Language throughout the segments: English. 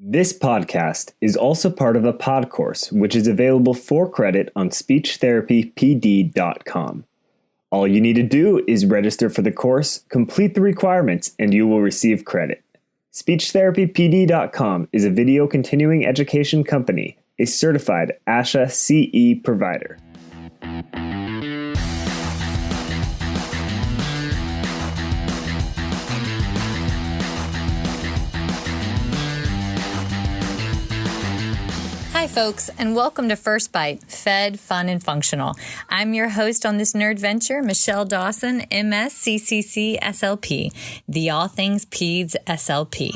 This podcast is also part of a pod course, which is available for credit on speechtherapypd.com. All you need to do is register for the course, complete the requirements, and you will receive credit. Speechtherapypd.com is a video continuing education company, a certified ASHA CE provider. Hi folks, and welcome to First Bite, Fed, Fun, and Functional. I'm your host on this nerd venture, Michelle Dawson, MSCCC SLP, the All Things Peds SLP.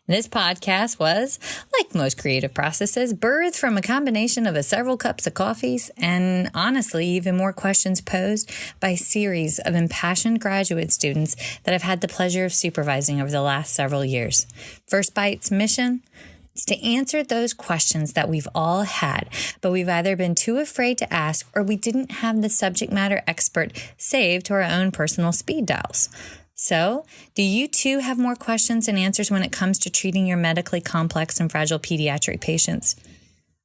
This podcast was, like most creative processes, birthed from a combination of several cups of coffees and, honestly, even more questions posed by a series of impassioned graduate students that I've had the pleasure of supervising over the last several years. First Bite's mission? It's to answer those questions that we've all had, but we've either been too afraid to ask or we didn't have the subject matter expert saved to our own personal speed dials. So, do you too have more questions and answers when it comes to treating your medically complex and fragile pediatric patients?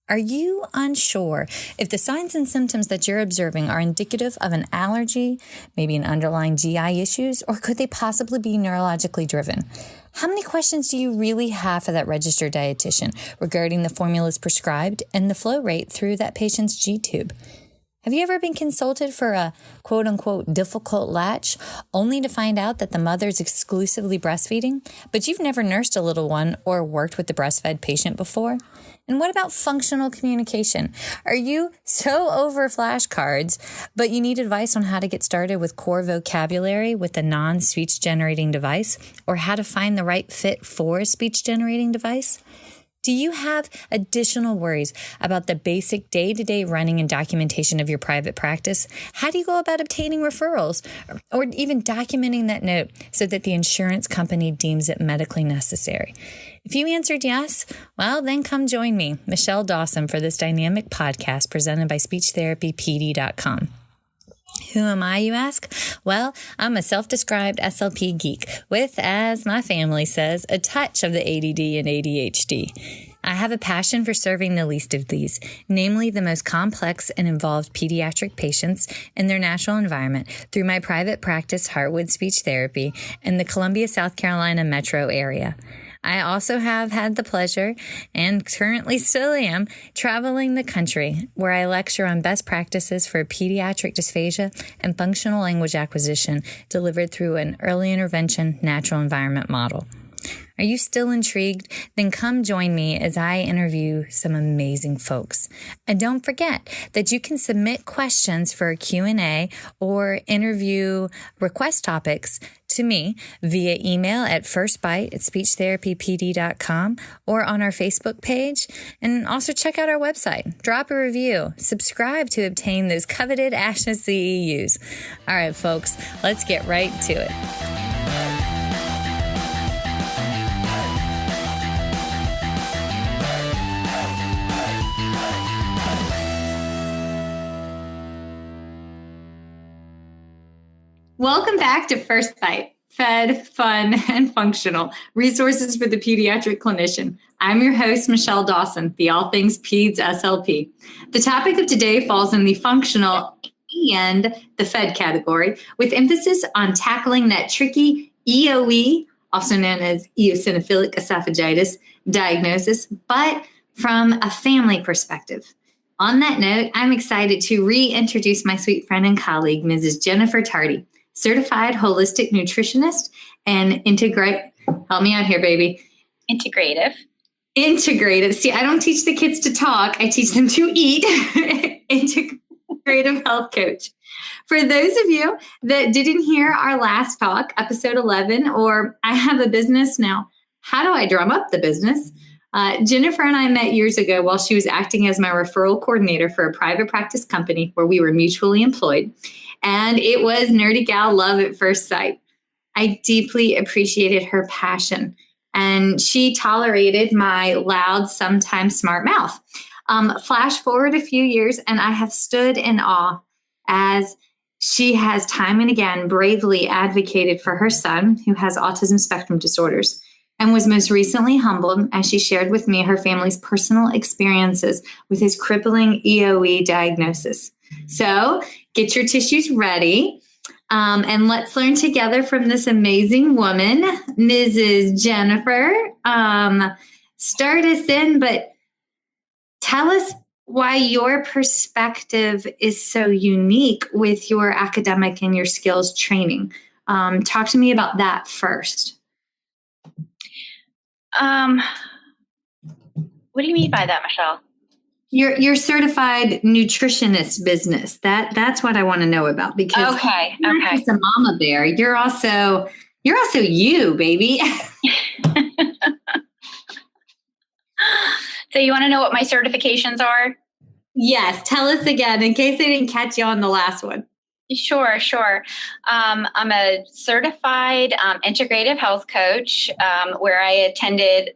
Are you unsure if the signs and symptoms that you're observing are indicative of an allergy, maybe an underlying GI issues, or could they possibly be neurologically driven? How many questions do you really have for that registered dietitian regarding the formulas prescribed and the flow rate through that patient's G-tube? Have you ever been consulted for a quote-unquote difficult latch only to find out that the mother's exclusively breastfeeding, but you've never nursed a little one or worked with the breastfed patient before? And what about functional communication? Are you so over flashcards, but you need advice on how to get started with core vocabulary with a non-speech generating device, or how to find the right fit for a speech generating device? Do you have additional worries about the basic day-to-day running and documentation of your private practice? How do you go about obtaining referrals or even documenting that note so that the insurance company deems it medically necessary? If you answered yes, well, then come join me, Michelle Dawson, for this dynamic podcast presented by speechtherapypd.com. Who am I, you ask? Well, I'm a self-described SLP geek with, as my family says, a touch of the ADD and ADHD. I have a passion for serving the least of these, namely the most complex and involved pediatric patients in their natural environment through my private practice, Heartwood Speech Therapy, in the Columbia, South Carolina metro area. I also have had the pleasure, and currently still am, traveling the country where I lecture on best practices for pediatric dysphagia and functional language acquisition delivered through an early intervention natural environment model. Are you still intrigued? Then come join me as I interview some amazing folks. And don't forget that you can submit questions for a Q&A or interview request topics to me via email at firstbite@speechtherapypd.com or on our Facebook page. And also check out our website. Drop a review. Subscribe to obtain those coveted ASHA CEUs. All right, folks, let's get right to it. Welcome back to First Bite, Fed, Fun, and Functional, resources for the pediatric clinician. I'm your host, Michelle Dawson, the All Things Peds SLP. The topic of today falls in the functional and the Fed category, with emphasis on tackling that tricky EOE, also known as Eosinophillic Esophagitis, diagnosis, but from a family perspective. On that note, I'm excited to reintroduce my sweet friend and colleague, Mrs. Jennifer Tardy, certified holistic nutritionist and help me out here, baby. Integrative. See, I don't teach the kids to talk. I teach them to eat. Integrative health coach. For those of you that didn't hear our last talk, episode 11, or I have a business now, how do I drum up the business? Jennifer and I met years ago while she was acting as my referral coordinator for a private practice company where we were mutually employed. And it was nerdy gal love at first sight. I deeply appreciated her passion, and she tolerated my loud, sometimes smart mouth. Flash forward a few years, and I have stood in awe as she has time and again bravely advocated for her son, who has autism spectrum disorders. and was most recently humbled as she shared with me her family's personal experiences with his crippling EOE diagnosis. So get your tissues ready, and let's learn together from this amazing woman, Mrs. Jennifer. Start us in, but tell us why your perspective is so unique with your academic and your skills training. Talk to me about that first. What do you mean by that, Michelle? Your certified nutritionist business. That's what I want to know about, because Okay. you're not just a Momma-Bear. You're also you, baby. So you want to know what my certifications are? Yes. Tell us again in case they didn't catch you on the last one. Sure. I'm a certified integrative health coach, where I attended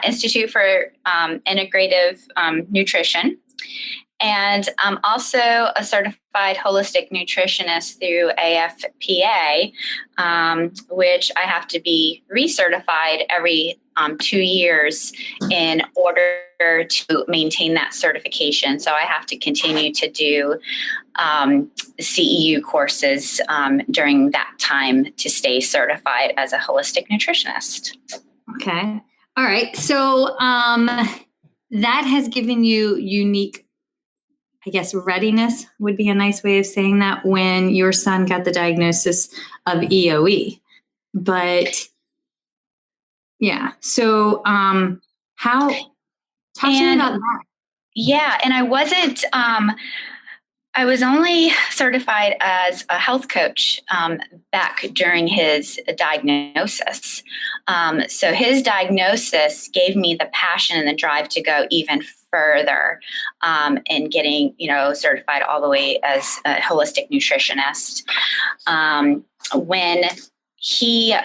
Institute for Integrative Nutrition. And I'm also a certified holistic nutritionist through AFPA, which I have to be recertified every 2 years in order to maintain that certification. So I have to continue to do CEU courses during that time to stay certified as a holistic nutritionist. Okay. All right. So that has given you unique, I guess, readiness would be a nice way of saying that, when your son got the diagnosis of EOE. But yeah, so talk to me about that. Yeah, and I wasn't, I was only certified as a health coach back during his diagnosis. So his diagnosis gave me the passion and the drive to go even further in getting, certified all the way as a holistic nutritionist. When he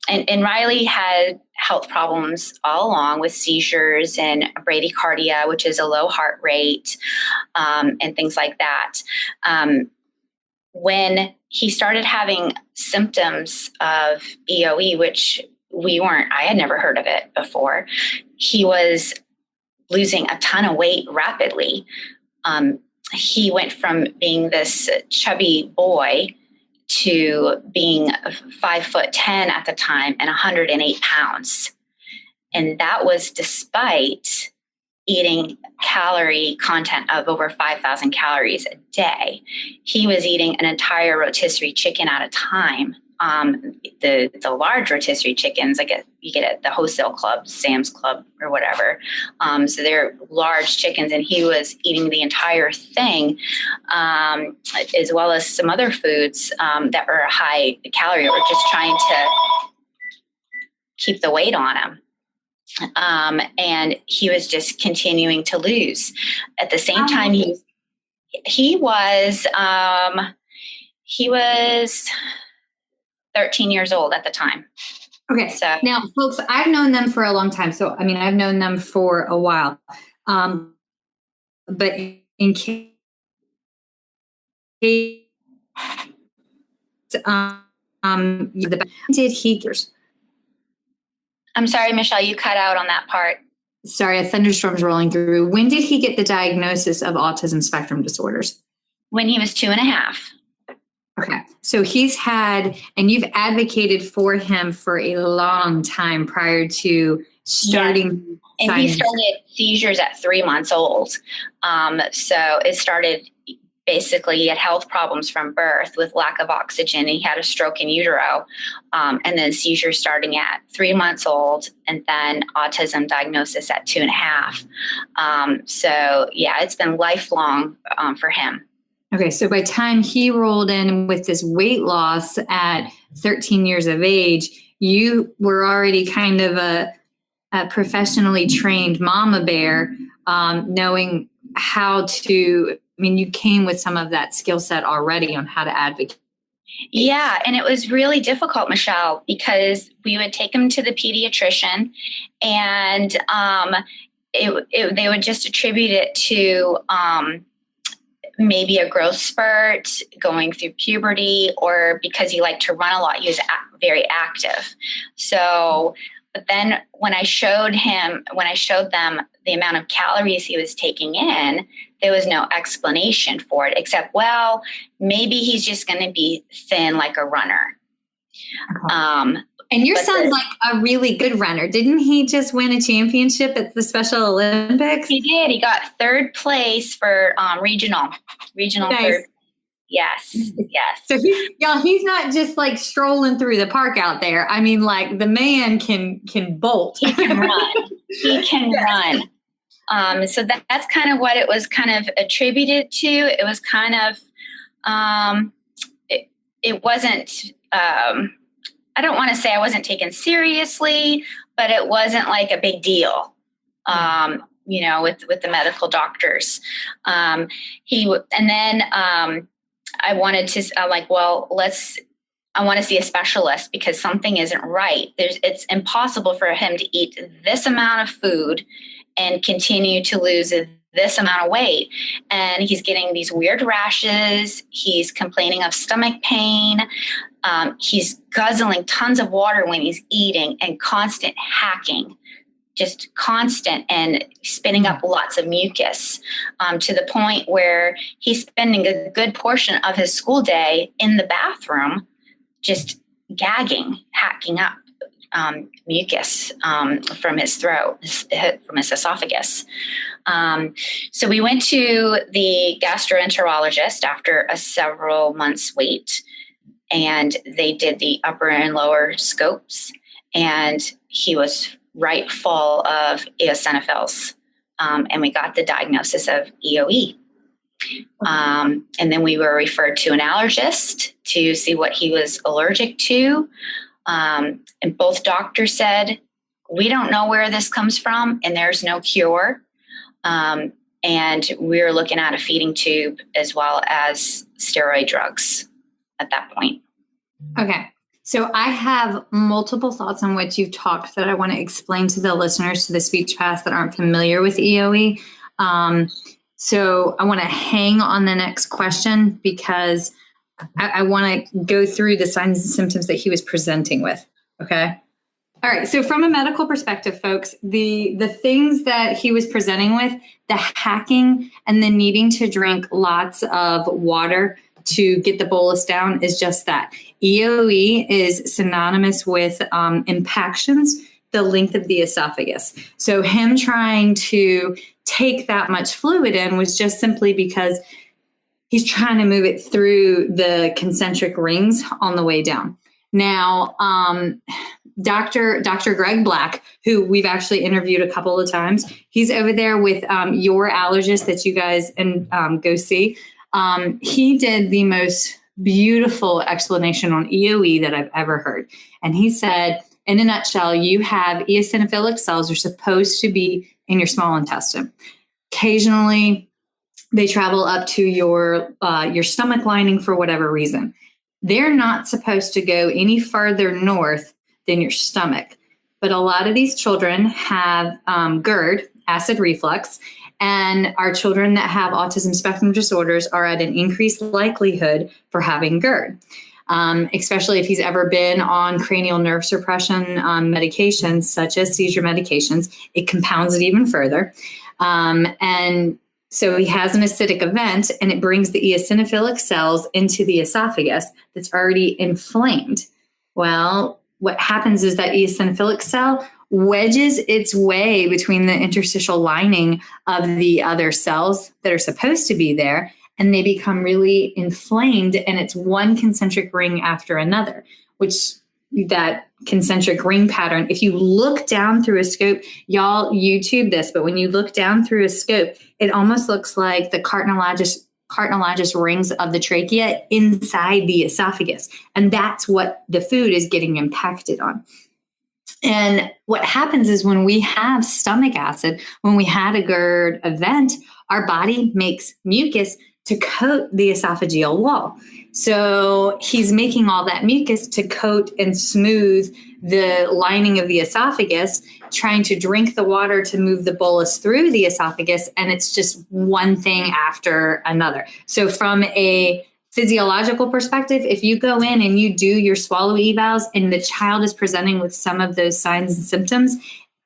and Riley had health problems all along with seizures and bradycardia, which is a low heart rate, and things like that. When he started having symptoms of EOE, which I had never heard of it before, he was losing a ton of weight rapidly. He went from being this chubby boy to being 5'10" at the time and 108 pounds. And that was despite eating calorie content of over 5,000 calories a day. He was eating an entire rotisserie chicken at a time. The large rotisserie chickens, you get at the wholesale club, Sam's Club or whatever. So they're large chickens, and he was eating the entire thing, as well as some other foods that were high calorie, or just trying to keep the weight on him. And he was just continuing to lose. At the same time, he was 13 years old at the time. Okay. So now, folks, I've known them for a long time. So, I've known them for a while. But in case, did he? I'm sorry, Michelle, you cut out on that part. Sorry, a thunderstorm's rolling through. When did he get the diagnosis of autism spectrum disorders? When he was 2.5. Okay. So he's had, and you've advocated for him for a long time prior to starting. Yes. And he started seizures at 3 months old. So it started, basically, he had health problems from birth with lack of oxygen. He had a stroke in utero, and then seizures starting at 3 months old, and then autism diagnosis at 2.5. So yeah, it's been lifelong for him. Okay, so by the time he rolled in with this weight loss at 13 years of age, you were already kind of a professionally trained Momma-Bear, knowing how to, you came with some of that skill set already on how to advocate. Yeah, and it was really difficult, Michelle, because we would take him to the pediatrician, and they would just attribute it to maybe a growth spurt, going through puberty, or because he liked to run a lot, he was very active. So, but then when I showed them the amount of calories he was taking in, there was no explanation for it except, well, maybe he's just going to be thin like a runner. Okay. And your son's like a really good runner. Didn't he just win a championship at the Special Olympics? He did. He got third place for regional nice. Third. Yes. So he's not just like strolling through the park out there. I mean, like the man can bolt. He can run. He can run. So that's kind of what it was kind of attributed to. It was kind of, it wasn't, I don't want to say I wasn't taken seriously, but it wasn't like a big deal, with the medical doctors. I wanted to, I want to see a specialist because something isn't right. It's impossible for him to eat this amount of food and continue to lose this amount of weight. And he's getting these weird rashes. He's complaining of stomach pain. He's guzzling tons of water when he's eating and constant hacking, just constant, and spitting up lots of mucus, to the point where he's spending a good portion of his school day in the bathroom, just gagging, hacking up mucus from his throat, from his esophagus. So we went to the gastroenterologist after a several months wait, and they did the upper and lower scopes, and he was right full of eosinophils. And we got the diagnosis of EOE. And then we were referred to an allergist to see what he was allergic to. And both doctors said, we don't know where this comes from and there's no cure. And we're looking at a feeding tube as well as steroid drugs at that point. Okay. So I have multiple thoughts on what you've talked that I want to explain to the listeners to the speech paths that aren't familiar with EOE. So I want to hang on the next question because I want to go through the signs and symptoms that he was presenting with. Okay. All right. So from a medical perspective, folks, the things that he was presenting with, the hacking and the needing to drink lots of water to get the bolus down is just that. EOE is synonymous with impactions, the length of the esophagus. So him trying to take that much fluid in was just simply because he's trying to move it through the concentric rings on the way down. Now, Dr. Greg Black, who we've actually interviewed a couple of times, he's over there with your allergist that you guys go see. He did the most beautiful explanation on EOE that I've ever heard. And he said, in a nutshell, you have eosinophilic cells are supposed to be in your small intestine. Occasionally, they travel up to your stomach lining for whatever reason. They're not supposed to go any further north than your stomach. But a lot of these children have GERD, acid reflux, and our children that have autism spectrum disorders are at an increased likelihood for having GERD, especially if he's ever been on cranial nerve suppression medications, such as seizure medications. It compounds it even further. And so he has an acidic event, and it brings the eosinophilic cells into the esophagus that's already inflamed. Well, what happens is that eosinophilic cell wedges its way between the interstitial lining of the other cells that are supposed to be there, and they become really inflamed, and it's one concentric ring after another, which that concentric ring pattern, if you look down through a scope, y'all YouTube this, but when you look down through a scope, it almost looks like the cartilaginous rings of the trachea inside the esophagus. And that's what the food is getting impacted on. And what happens is when we have stomach acid, when we had a GERD event, our body makes mucus to coat the esophageal wall. So he's making all that mucus to coat and smooth the lining of the esophagus, trying to drink the water to move the bolus through the esophagus. And it's just one thing after another. So from a physiological perspective, if you go in and you do your swallow evals and the child is presenting with some of those signs and symptoms,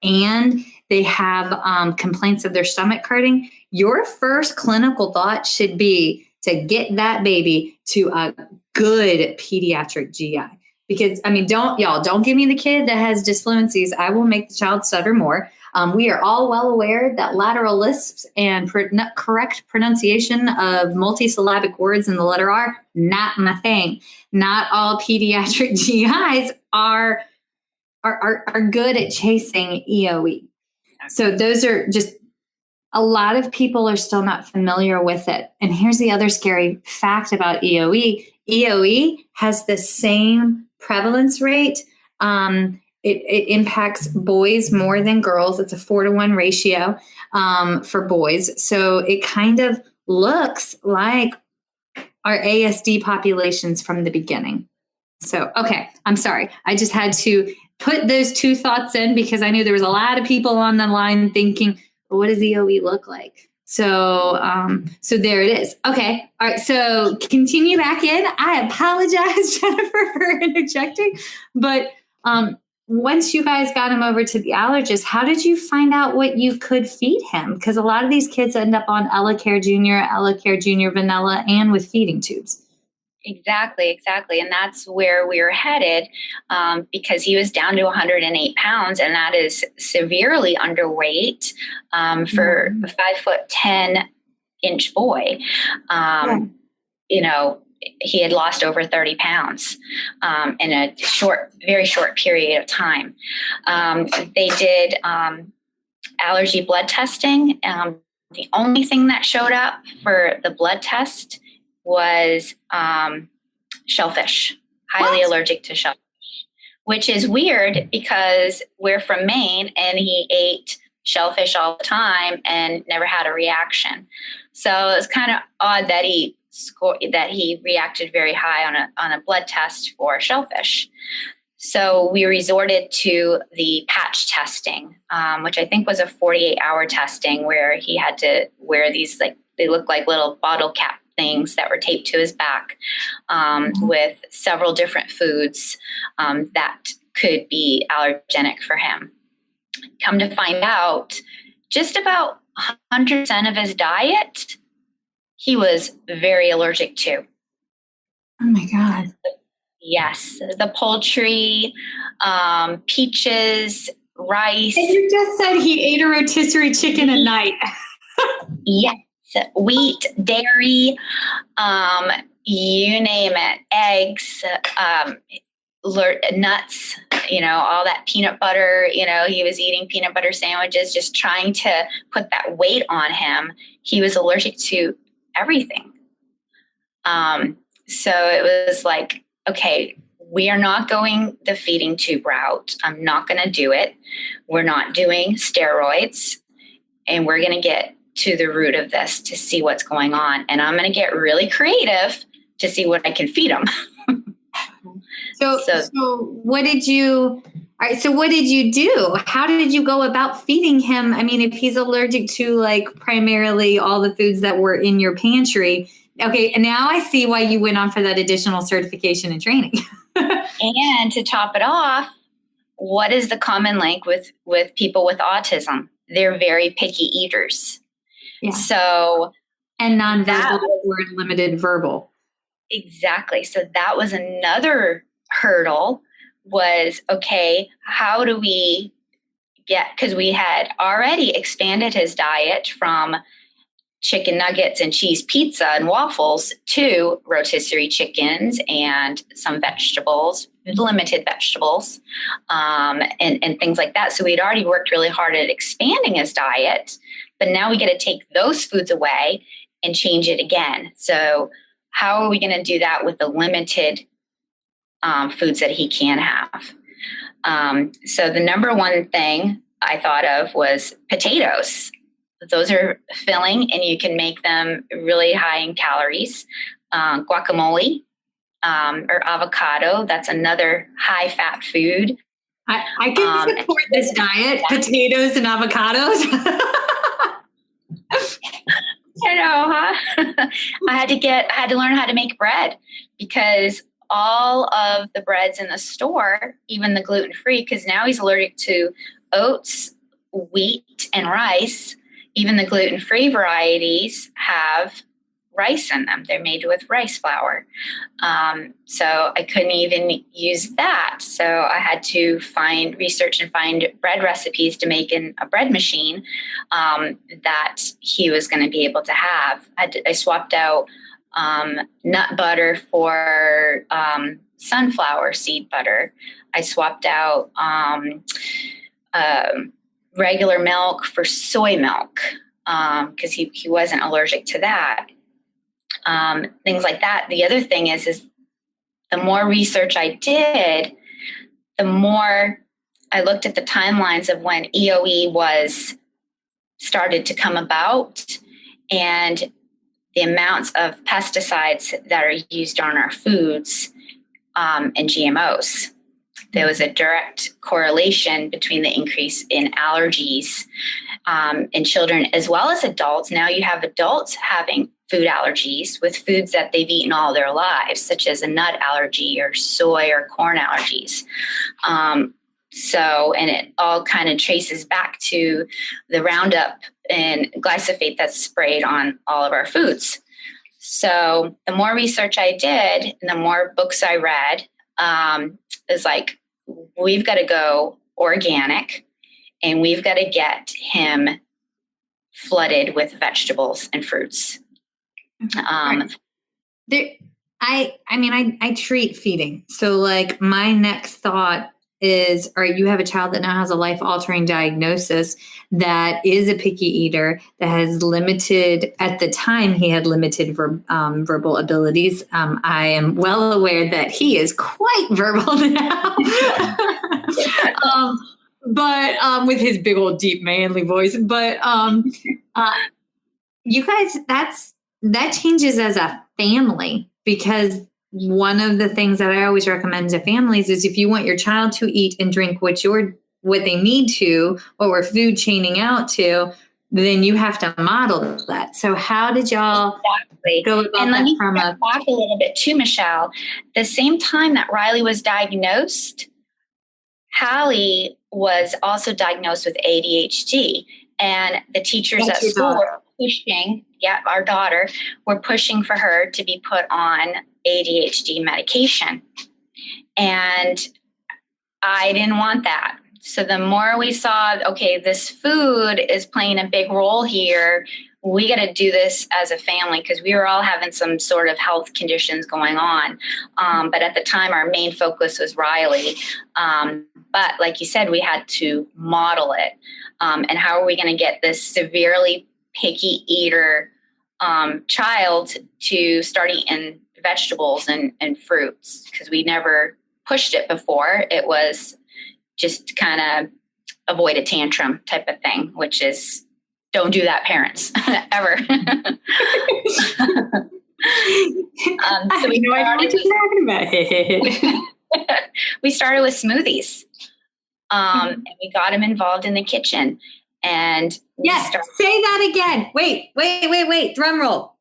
and they have complaints of their stomach hurting, your first clinical thought should be to get that baby to a good pediatric GI. Because, I mean, don't give me the kid that has disfluencies. I will make the child stutter more. We are all well aware that lateral lisps and correct pronunciation of multisyllabic words in the letter R, not my thing. Not all pediatric GIs are good at chasing EOE. So those are just, a lot of people are still not familiar with it. And here's the other scary fact about EOE. EOE has the same prevalence rate. It impacts boys more than girls. It's a 4-to-1 ratio for boys. So it kind of looks like our ASD populations from the beginning. So, okay, I'm sorry. I just had to put those two thoughts in because I knew there was a lot of people on the line thinking, well, what does EOE look like? So there it is. Okay. All right. So continue back in. I apologize, Jennifer, for interjecting. But once you guys got him over to the allergist, how did you find out what you could feed him? Because a lot of these kids end up on EleCare Junior Vanilla, and with feeding tubes. Exactly. And that's where we were headed because he was down to 108 pounds, and that is severely underweight for a 5'10" boy. You know, he had lost over 30 pounds in a very short period of time. They did allergy blood testing. The only thing that showed up for the blood test was shellfish, highly allergic to shellfish, which is weird because we're from Maine and he ate shellfish all the time and never had a reaction. So it's kind of odd that he reacted very high on a blood test for shellfish. So we resorted to the patch testing, which I think was a 48-hour testing where he had to wear these, like, they look like little bottle cap things that were taped to his back with several different foods that could be allergenic for him. Come to find out, just about 100% of his diet, he was very allergic to. Oh my God. Yes. The poultry, peaches, rice. And you just said he ate a rotisserie chicken a night. Yes. Wheat, dairy, you name it, eggs, nuts, all that peanut butter, he was eating peanut butter sandwiches, just trying to put that weight on him. He was allergic to everything. So it was like, okay, we are not going the feeding tube route. I'm not going to do it. We're not doing steroids, and we're going to get to the root of this to see what's going on. And I'm going to get really creative to see what I can feed him. So what did you do? How did you go about feeding him? I mean, if he's allergic to like primarily all the foods that were in your pantry. Okay. And now I see why you went on for that additional certification and training. And to top it off, what is the common link with people with autism? They're very picky eaters. Yeah. So, and nonverbal or limited verbal. Exactly. So that was another hurdle was, okay, how do we because we had already expanded his diet from chicken nuggets and cheese pizza and waffles to rotisserie chickens and some vegetables, limited vegetables, and things like that. So we'd already worked really hard at expanding his diet, but now we got to take those foods away and change it again. So how are we going to do that with the limited foods that he can have? So the number one thing I thought of was potatoes. those are filling, and you can make them really high in calories. Guacamole or avocado, that's another high fat food. I can support this diet, potatoes and avocados. I know, huh? I had to learn how to make bread, because all of the breads in the store, even the gluten-free, because now he's allergic to oats, wheat, and rice. Even the gluten-free varieties have rice in them. They're made with rice flour. So I couldn't even use that. So I had to research and find bread recipes to make in a bread machine that he was going to be able to have. I swapped out nut butter for sunflower seed butter. I swapped out regular milk for soy milk because he wasn't allergic to that. Things like that. The other thing is the more research I did, the more I looked at the timelines of when EOE was started to come about, and the amounts of pesticides that are used on our foods and GMOs. There was a direct correlation between the increase in allergies in children as well as adults. Now you have adults having food allergies with foods that they've eaten all their lives, such as a nut allergy or soy or corn allergies. And it all kind of traces back to the Roundup and glyphosate that's sprayed on all of our foods. So the more research I did and the more books I read, is like, we've got to go organic, and we've got to get him flooded with vegetables and fruits. I treat feeding. So like my next thought is, all right, you have a child that now has a life-altering diagnosis that is a picky eater, that has limited, at the time he had limited verbal abilities. I am well aware that he is quite verbal now. But with his big old deep manly voice. But you guys, that changes as a family, because one of the things that I always recommend to families is if you want your child to eat and drink what they need to, what we're food chaining out to, then you have to model that. So how did y'all go about and let that me from back a little bit too, Michelle? The same time that Riley was diagnosed, Hallie was also diagnosed with ADHD, and the teachers at school were pushing, our daughter, were pushing for her to be put on ADHD medication. And I didn't want that. So the more we saw, okay, this food is playing a big role here, we got to do this as a family, because we were all having some sort of health conditions going on. But at the time, our main focus was Riley. But like you said, we had to model it. And how are we going to get this severely picky eater child to start eating vegetables and fruits? Because we never pushed it before. It was just kind of avoid a tantrum type of thing, which is, don't do that, parents, ever. So we started with smoothies. And we got him involved in the kitchen. And say that again. Wait. Drum roll.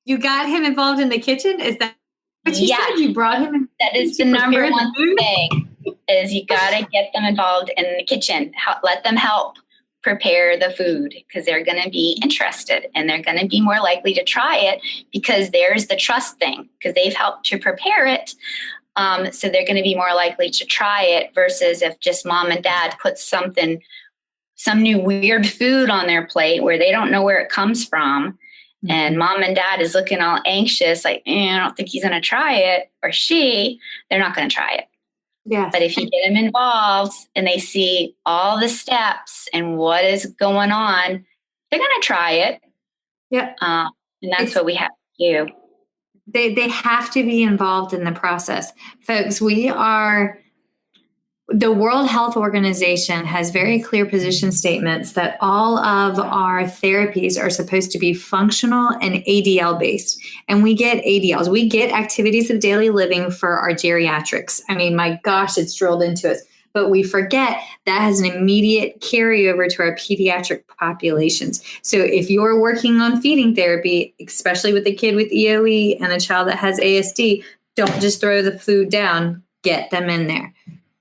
You got him involved in the kitchen? Is that what you said? You brought him in? That is the number one thing, is you got to get them involved in the kitchen. Let them help prepare the food, because they're going to be interested and they're going to be more likely to try it, because there's the trust thing, because they've helped to prepare it. So they're going to be more likely to try it, versus if just mom and dad put some new weird food on their plate where they don't know where it comes from. Mm-hmm. And mom and dad is looking all anxious, like, I don't think he's going to try it, or they're not going to try it. Yeah. But if you get them involved and they see all the steps and what is going on, they're going to try it. Yeah. And that's what we have to do. They have to be involved in the process. Folks, we are the World Health Organization has very clear position statements that all of our therapies are supposed to be functional and ADL based. And we get ADLs. We get activities of daily living for our geriatrics. I mean, my gosh, it's drilled into us. But we forget that has an immediate carryover to our pediatric populations. So if you're working on feeding therapy, especially with a kid with EOE and a child that has ASD, don't just throw the food down. Get them in there.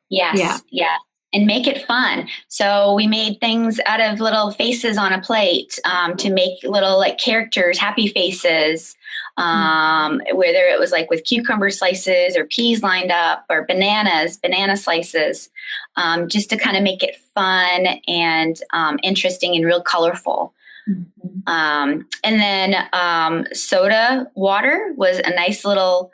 Yes. Yeah. And make it fun. So we made things out of little faces on a plate to make little like characters, happy faces, whether it was like with cucumber slices or peas lined up or banana slices, just to kind of make it fun and interesting and real colorful. And then soda water was a nice little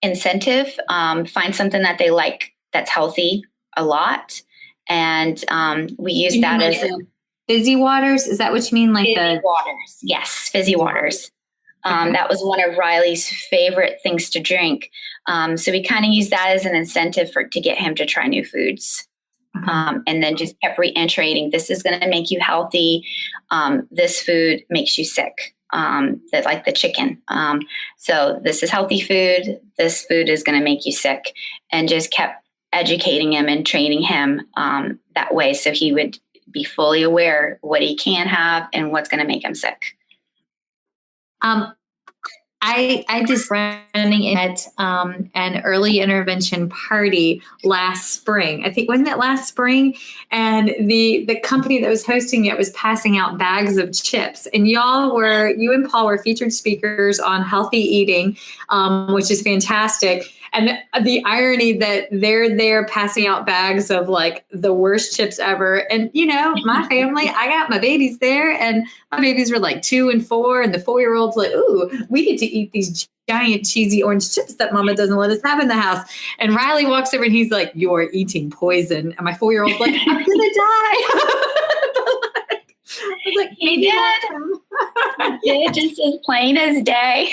incentive. Find something that they like that's healthy a lot. And we use that as fizzy waters. Is that what you mean? Like fizzy waters. Yes. Fizzy waters. That was one of Riley's favorite things to drink. So we kind of used that as an incentive to get him to try new foods. And then just kept reiterating, this is going to make you healthy. This food makes you sick. Like the chicken. So this is healthy food. This food is going to make you sick, and just kept educating him and training him that way. So he would be fully aware what he can have and what's going to make him sick. I just running at an early intervention party last spring. I think, wasn't it last spring? And the company that was hosting it was passing out bags of chips. And you and Paul were featured speakers on healthy eating, which is fantastic. And the irony that they're there passing out bags of like the worst chips ever. And, my family, I got my babies there, and my babies were like 2 and 4. And the 4-year-old's like, ooh, we get to eat these giant cheesy orange chips that mama doesn't let us have in the house. And Riley walks over and he's like, you're eating poison. And my 4-year-old's like, I'm going to die. I was like, he did just as plain as day.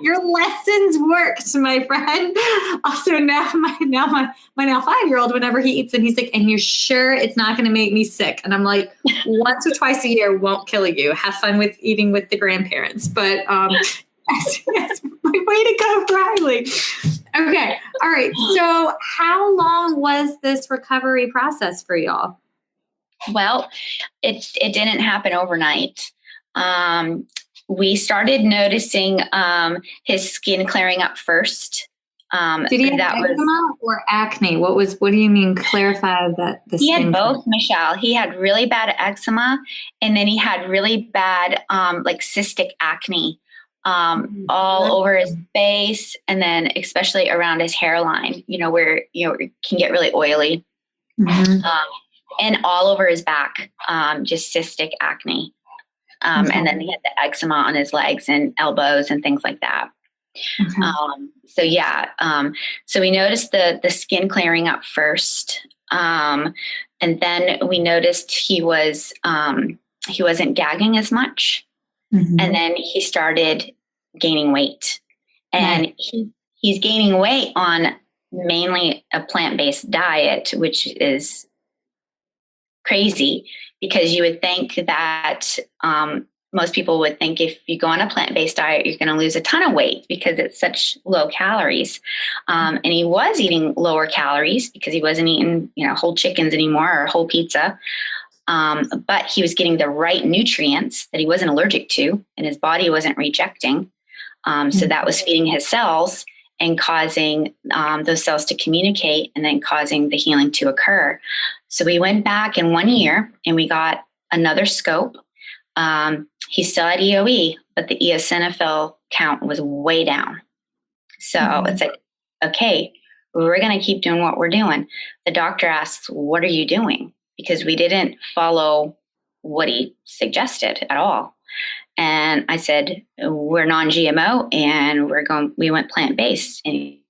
your lessons worked, my friend. Also, my 5-year-old, whenever he eats them, he's like, and you're sure it's not going to make me sick? And I'm like, once or twice a year won't kill you. Have fun with eating with the grandparents. But yes, way to go, Riley. Okay, all right. So, how long was this recovery process for y'all? Well, it didn't happen overnight. We started noticing his skin clearing up first. Did he have eczema or acne? What do you mean? Clarify that. He had both, Michelle. He had really bad eczema, and then he had really bad like cystic acne all over his face, and then especially around his hairline. Where it can get really oily. And all over his back, just cystic acne. And then he had the eczema on his legs and elbows and things like that. So we noticed the skin clearing up first. And then we noticed he wasn't gagging as much. And then he started gaining weight. And he's gaining weight on mainly a plant-based diet, which is crazy, because you would think that most people would think if you go on a plant-based diet, you're going to lose a ton of weight because it's such low calories. And he was eating lower calories because he wasn't eating, whole chickens anymore or whole pizza. But he was getting the right nutrients that he wasn't allergic to and his body wasn't rejecting. So that was feeding his cells and causing those cells to communicate and then causing the healing to occur. So we went back in 1 year and we got another scope. He still had EOE, but the eosinophil count was way down. So it's like, okay, we're going to keep doing what we're doing. The doctor asks, what are you doing? Because we didn't follow what he suggested at all. And I said, we're non-GMO and we went plant-based. And he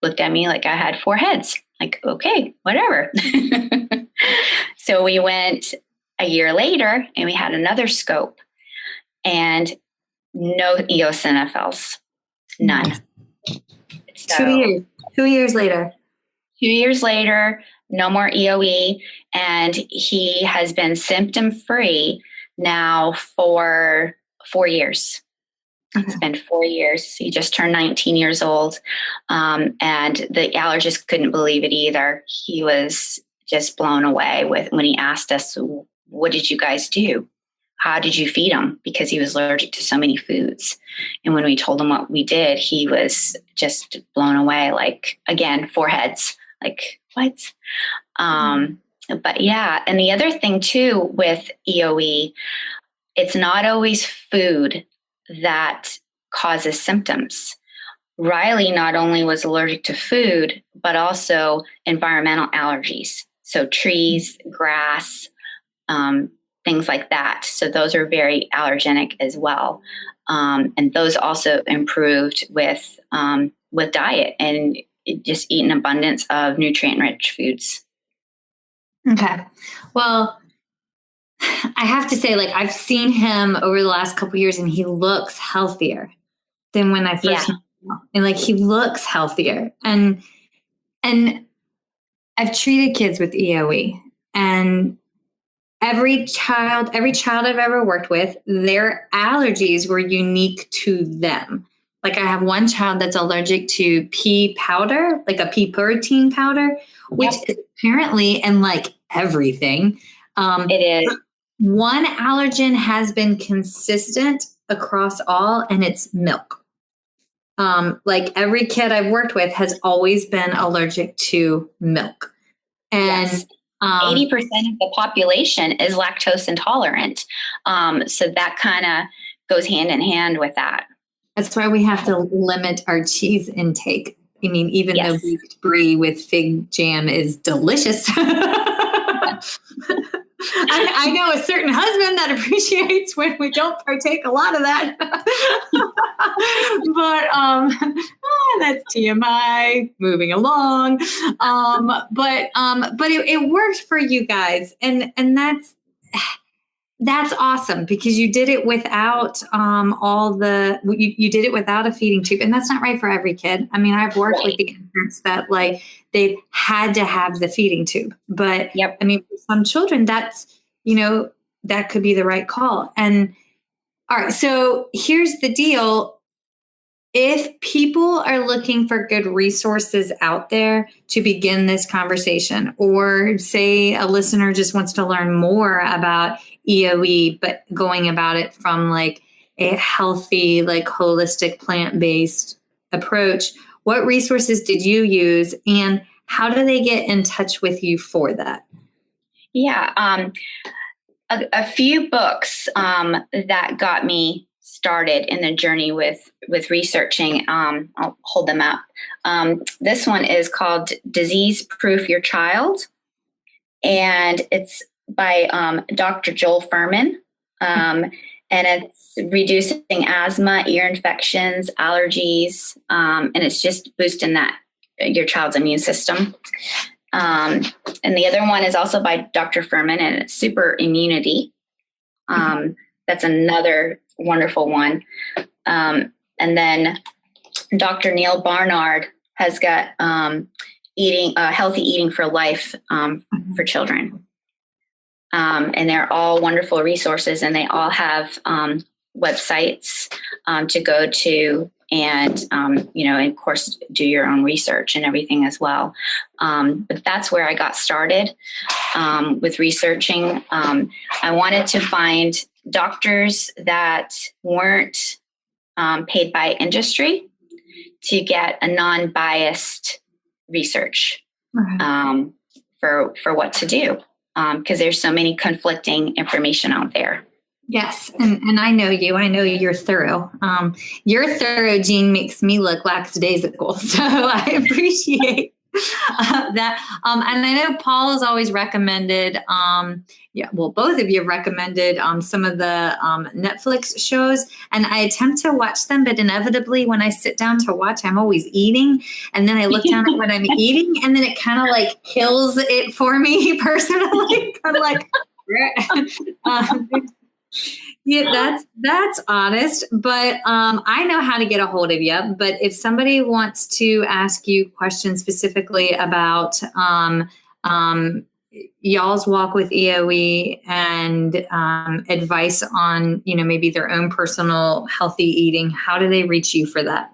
looked at me like I had 4 heads. Like, okay, whatever. So we went a year later and we had another scope and no eosinophils, none. So, 2 years. 2 years later. 2 years later, no more EOE, and he has been symptom-free now for 4 years. It's been 4 years. He just turned 19 years old, and the allergist couldn't believe it either. He was just blown away when he asked us, what did you guys do? How did you feed him? Because he was allergic to so many foods. And when we told him what we did, he was just blown away. Like, again, foreheads. Like, what? But yeah. And the other thing too with EOE, it's not always food that causes symptoms. Riley not only was allergic to food, but also environmental allergies. So trees, grass, things like that. So those are very allergenic as well. And those also improved with diet and just eat an abundance of nutrient-rich foods. Okay. Well, I have to say, like, I've seen him over the last couple of years and he looks healthier than when I first met him. And like, he looks healthier. And I've treated kids with EOE, and every child I've ever worked with, their allergies were unique to them. Like, I have one child that's allergic to pea powder, like a pea protein powder, which is apparently in like everything. It is. One allergen has been consistent across all, and it's milk. Like, every kid I've worked with has always been allergic to milk. And 80% of the population is lactose intolerant. So that kind of goes hand in hand with that. That's why we have to limit our cheese intake. I mean, even though baked brie with fig jam is delicious. I know a certain husband that appreciates when we don't partake a lot of that. But that's TMI. Moving along. But it worked for you guys, and that's awesome, because you did it without you did it without a feeding tube, and that's not right for every kid. I mean, I've worked with the infants that like they've had to have the feeding tube, but I mean, for some children, that's, that could be the right call. And all right, so here's the deal. If people are looking for good resources out there to begin this conversation, or say a listener just wants to learn more about EOE, but going about it from like a healthy, like holistic plant-based approach, what resources did you use, and how do they get in touch with you for that? Yeah. A few books that got me started in the journey with researching. I'll hold them up. This one is called Disease Proof Your Child, and it's by Dr. Joel Fuhrman, and it's reducing asthma, ear infections, allergies, and it's just boosting your child's immune system. And the other one is also by Dr. Fuhrman, and it's Super Immunity. That's another wonderful one. And then Dr. Neil Barnard has got healthy eating for life for children. And they're all wonderful resources, and they all have websites to go to, and of course, do your own research and everything as well. But that's where I got started with researching. I wanted to find doctors that weren't paid by industry to get a non-biased research for what to do, because there's so many conflicting information out there. Yes. And I know you. I know you're thorough. Your thorough, Jean, makes me look lackadaisical. So I appreciate that. And I know Paul has always recommended, both of you have recommended some of the Netflix shows, and I attempt to watch them, but inevitably when I sit down to watch, I'm always eating. And then I look down at what I'm eating, and then it kind of like kills it for me personally. I'm like, Yeah, that's honest, but I know how to get a hold of you. But if somebody wants to ask you questions specifically about y'all's walk with EOE and advice on, maybe their own personal healthy eating, how do they reach you for that?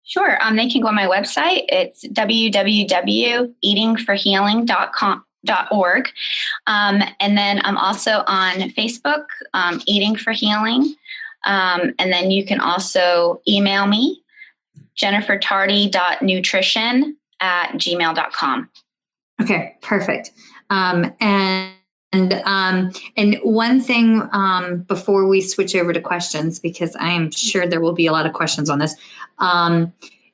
Sure. They can go on my website. It's www.eatingforhealing.org. And then I'm also on Facebook, Eating for Healing. And then you can also email me, jennifertardy.nutrition@gmail.com. Okay, perfect. And one thing before we switch over to questions, because I am sure there will be a lot of questions on this.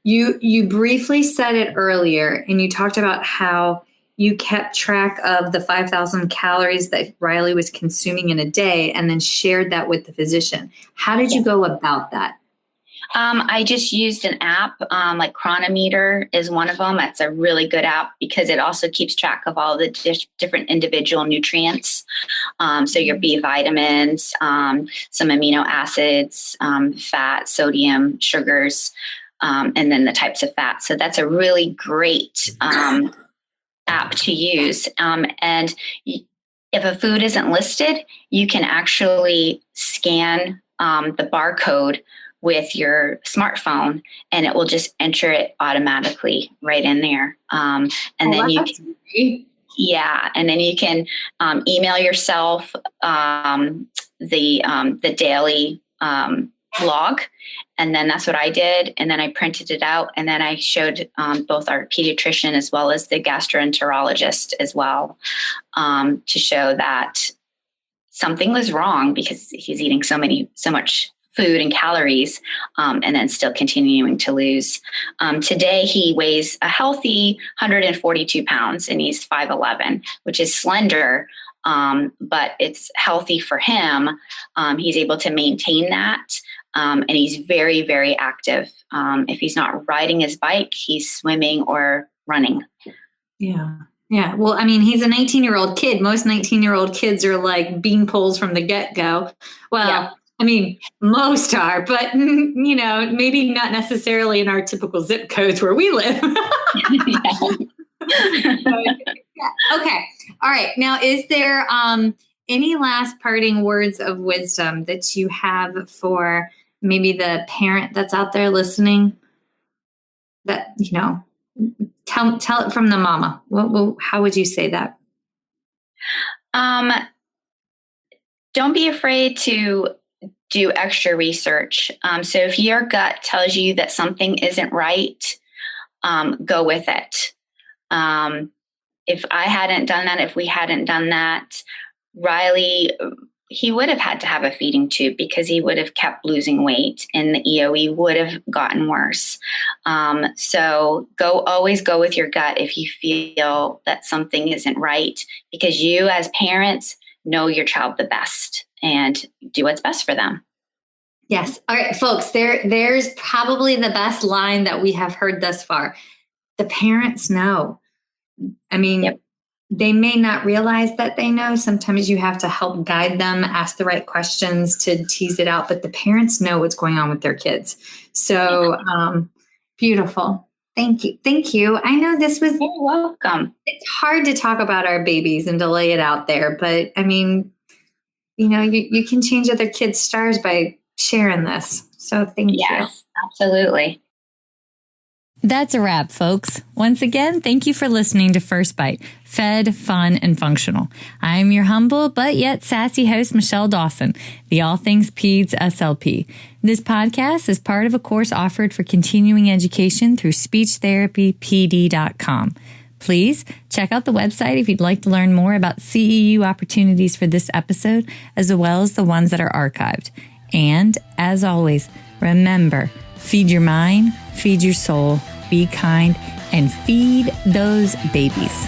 You briefly said it earlier, and you talked about how you kept track of the 5,000 calories that Riley was consuming in a day and then shared that with the physician. How did you go about that? I just used an app, like Chronometer is one of them. That's a really good app because it also keeps track of all the different individual nutrients. So your B vitamins, some amino acids, fat, sodium, sugars, and then the types of fats. So that's a really great app to use. And if a food isn't listed, you can actually scan the barcode with your smartphone, and it will just enter it automatically right in there. And then you can, and then you can email yourself the daily log, and then that's what I did. And then I printed it out, and then I showed both our pediatrician as well as the gastroenterologist as well, to show that something was wrong because he's eating so much food and calories, and then still continuing to lose. Today, he weighs a healthy 142 pounds, and he's 5'11", which is slender, but it's healthy for him. He's able to maintain that, and he's very, very active. If he's not riding his bike, he's swimming or running. Yeah. Yeah. Well, I mean, he's a 19-year-old kid. Most 19-year-old kids are like bean poles from the get-go. Well, yeah. I mean, most are, but, maybe not necessarily in our typical zip codes where we live. Okay. All right. Now, is there any last parting words of wisdom that you have for maybe the parent that's out there listening that, tell it from the mama? How would you say that? Don't be afraid to do extra research. So if your gut tells you that something isn't right, go with it. If I hadn't done that, if we hadn't done that, Riley, he would have had to have a feeding tube because he would have kept losing weight and the EOE would have gotten worse. So always go with your gut if you feel that something isn't right, because you as parents know your child the best and do what's best for them. Yes. All right, folks, there's probably the best line that we have heard thus far. The parents know. I mean, yep. They may not realize that they know. Sometimes you have to help guide them, ask the right questions to tease it out, but the parents know what's going on with their kids. So beautiful. Thank you. Thank you. I know this was... You're welcome. It's hard to talk about our babies and to lay it out there, but I mean, you can change other kids' stars by sharing this. So thank you. Yes, absolutely. That's a wrap, folks. Once again, thank you for listening to First Bite, fed, fun, and functional. I am your humble but yet sassy host, Michelle Dawson, the All Things Peds SLP. This podcast is part of a course offered for continuing education through speechtherapypd.com. Please check out the website if you'd like to learn more about CEU opportunities for this episode, as well as the ones that are archived. And as always, remember, feed your mind, feed your soul, be kind, and feed those babies.